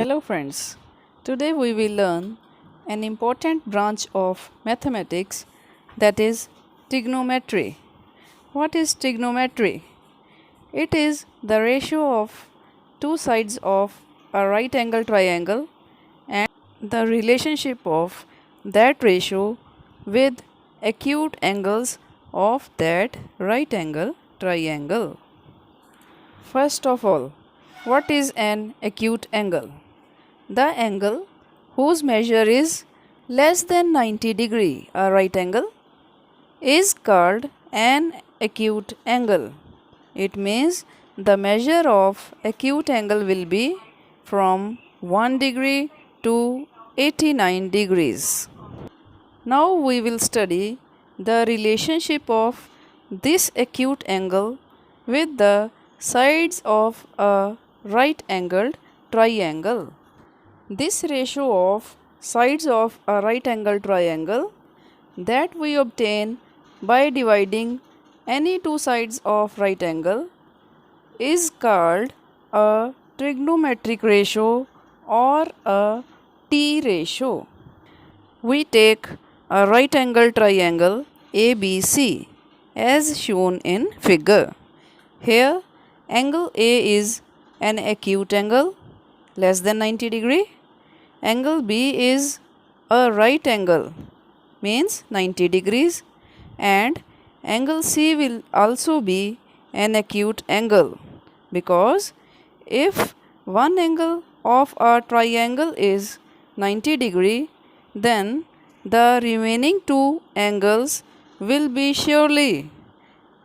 Hello friends, today we will learn an important branch of mathematics, that is trigonometry. What is trigonometry? It is the ratio of two sides of a right angle triangle and the relationship of that ratio with acute angles of that right angle triangle. First of all, what is an acute angle? The angle whose measure is less than 90 degree, a right angle, is called an acute angle. It means the measure of acute angle will be from 1 degree to 89 degrees. Now we will study the relationship of this acute angle with the sides of a right angled triangle. This ratio of sides of a right angle triangle that we obtain by dividing any two sides of right angle is called a trigonometric ratio or a T ratio. We take a right angle triangle ABC as shown in figure. Here angle A is an acute angle less than 90 degree. Angle B is a right angle means 90 degrees, and angle C will also be an acute angle, because if one angle of a triangle is 90 degree, then the remaining two angles will be surely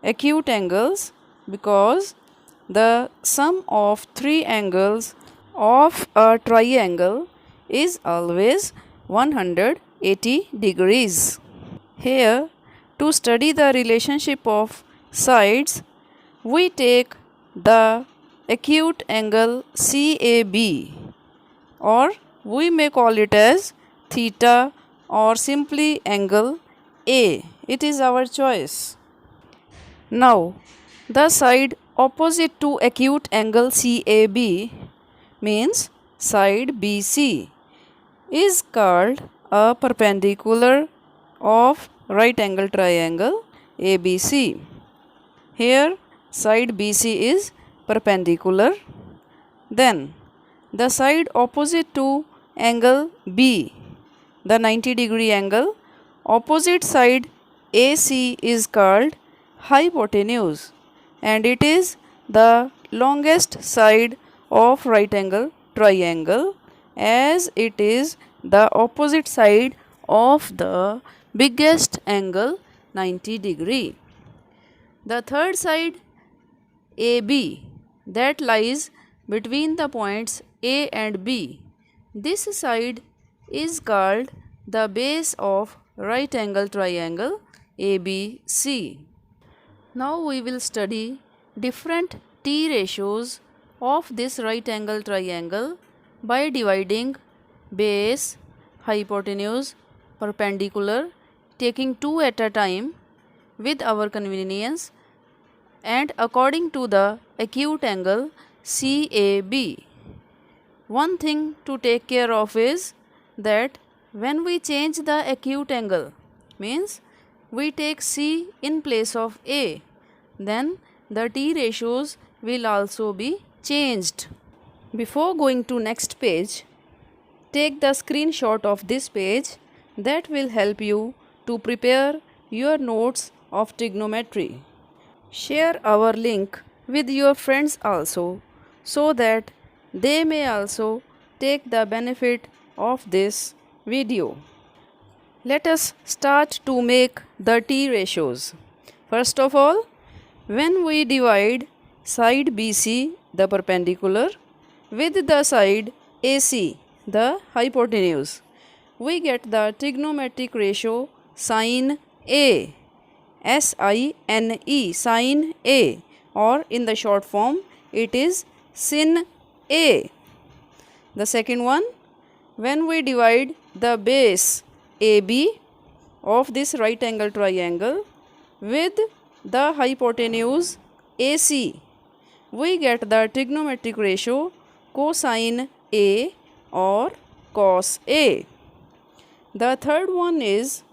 acute angles, because the sum of three angles of a triangle is always 180 degrees. Here, to study the relationship of sides, we take the acute angle CAB, or we may call it as theta or simply angle A. It is our choice. Now, the side opposite to acute angle CAB means side BC is called a perpendicular of right angle triangle ABC. Here side BC is perpendicular. Then the side opposite to angle B, the 90 degree angle, opposite side AC is called hypotenuse, and it is the longest side of right angle triangle, as it is the opposite side of the biggest angle 90 degree. The third side AB, that lies between the points A and B, this side is called the base of right angle triangle ABC. Now we will study different T ratios of this right angle triangle by dividing base, hypotenuse, perpendicular, taking two at a time with our convenience, and according to the acute angle CAB. One thing to take care of is that when we change the acute angle, means we take C in place of A, then the T ratios will also be changed. Before going to next page, take the screenshot of this page, that will help you to prepare your notes of trigonometry. Share our link with your friends also, so that they may also take the benefit of this video. Let us start to make the T ratios. First of all, when we divide side BC, the perpendicular, with the side AC, the hypotenuse, we get the trigonometric ratio sin A, SINE, sin A, or in the short form it is sin A. The second one, when we divide the base AB of this right angle triangle with the hypotenuse AC, we get the trigonometric ratio cosine A or cos A. The third one is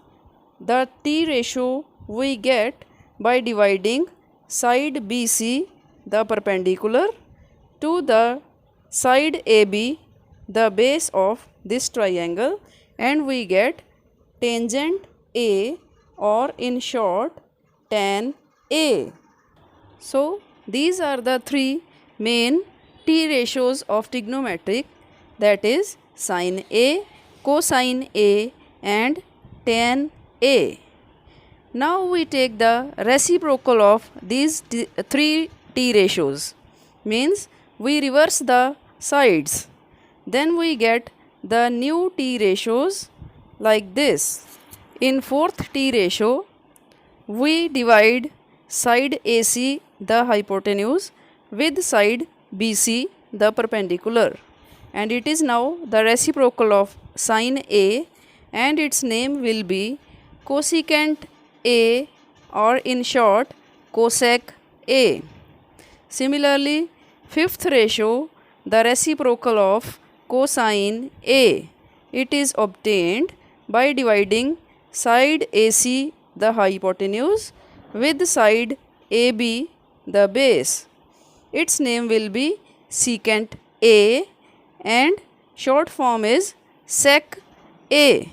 the T ratio we get by dividing side BC, the perpendicular, to the side AB, the base of this triangle, and we get tangent A, or in short tan A. So these are the three main T ratios of trigonometric, that is sin A, cosine A and tan A. Now we take the reciprocal of these three T ratios, means we reverse the sides. Then we get the new T ratios like this. In fourth T ratio, we divide side AC, the hypotenuse, with side BC, the perpendicular, and it is now the reciprocal of sin A, and its name will be cosecant A, or in short cosec A. Similarly, fifth ratio, the reciprocal of cosine A. It is obtained by dividing side AC, the hypotenuse, with side AB, the base. Its name will be secant A, and short form is sec A.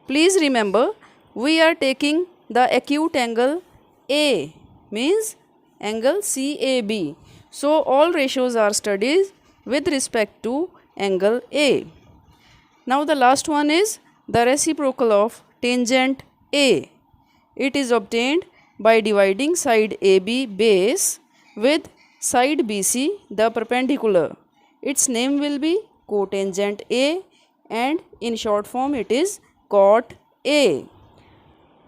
Please remember, we are taking the acute angle A, means angle CAB. So all ratios are studied with respect to angle A. Now the last one is the reciprocal of tangent A. It is obtained by dividing side AB base with side BC, the perpendicular. Its name will be cotangent A, and in short form it is cot A.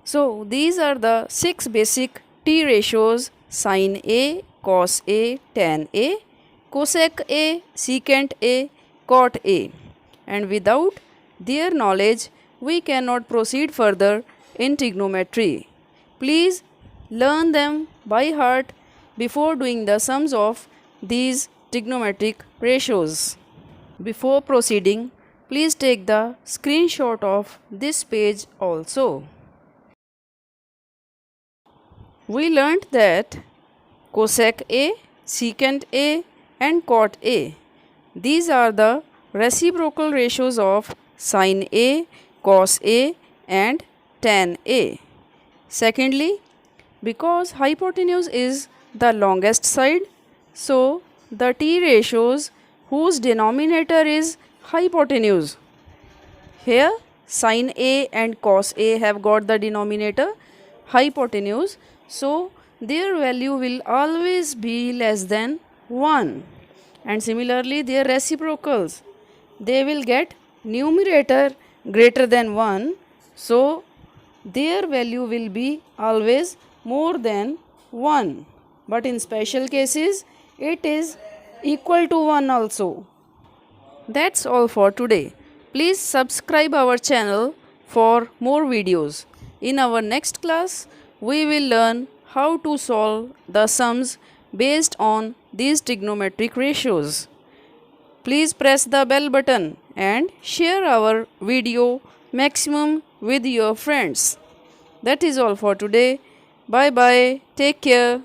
So these are the 6 basic T ratios: sin A, cos A, tan A, cosec A, secant A, cot A. And without their knowledge, we cannot proceed further in trigonometry. Please learn them by heart before doing the sums of these trigonometric ratios. Before proceeding, please take the screenshot of this page also. We learnt that cosec A, secant A and cot A, these are the reciprocal ratios of sin A, cos A and tan A. Secondly, because hypotenuse is the longest side, so the T ratios whose denominator is hypotenuse. Here sin A and cos A have got the denominator hypotenuse, so their value will always be less than 1. And similarly their reciprocals, they will get numerator greater than 1, so their value will be always more than 1. But in special cases, it is equal to 1 also. That's all for today. Please subscribe our channel for more videos. In our next class, we will learn how to solve the sums based on these trigonometric ratios. Please press the bell button and share our video maximum with your friends. That is all for today. Bye bye. Take care.